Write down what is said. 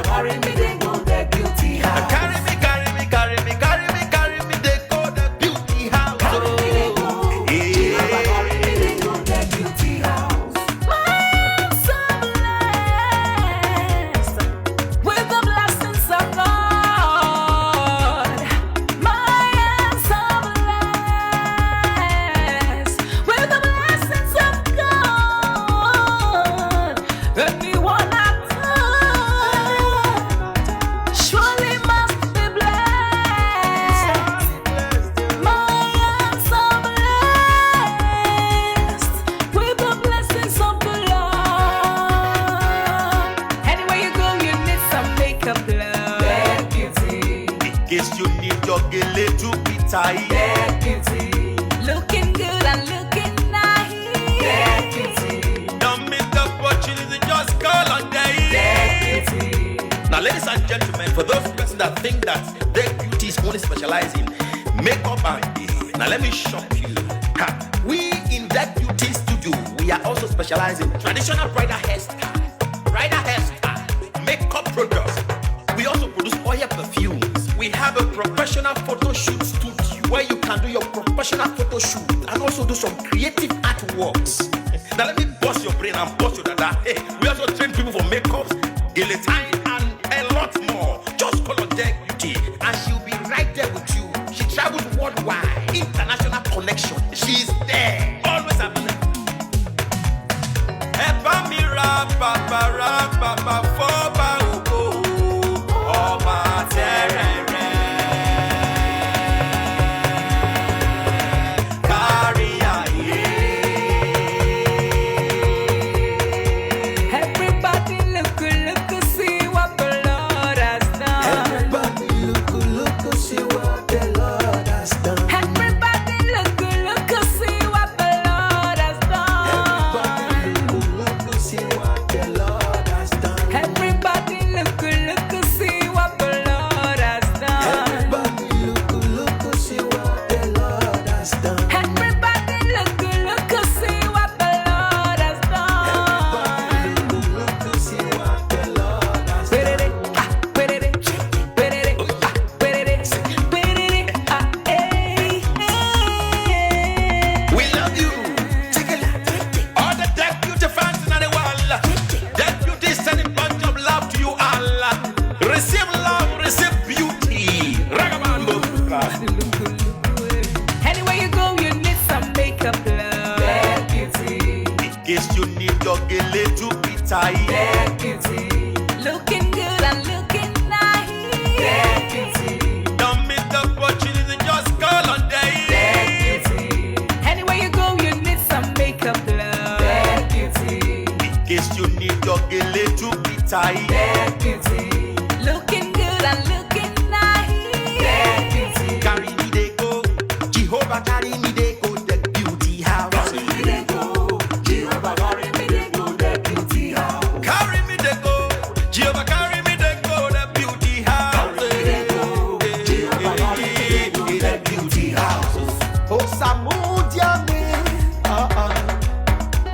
carry me, they go the beauty house. Carry me, carry me, carry me, carry me, carry me, they go the beauty house. Carry me, they go. Jehovah, carry me, they go the beauty house. My hands are blessed with the blessings of God. My hands are blessed with the blessings of God. Anyone I touch surely must be blessed. My hands are blessed with the blessings of the Lord. Anywhere you go, you need some makeup, love. That beauty, In case you need your gele to be tight. that beauty, looking good and looking nice. That beauty, Don't miss the opportunity, just call on that day. beauty. Now, ladies and gentlemen, for those persons that think that their beauty is only specialized in makeup and hair, now let me shock you. Ha, we in that beauty studio, we are also specialized in traditional bridal hairstyle, makeup products. We also produce oil perfumes. We have a professional photo shoot studio where you can do your professional photo shoot and also do some creative artworks. Now let me bust your brain and bust your dada. Hey, we also train people for makeups, guillotine, and a lot more. Just call on Deck Beauty and she'll be right there with you. She travels worldwide, international connection. She's there, always available. Epa mi ra, papa, for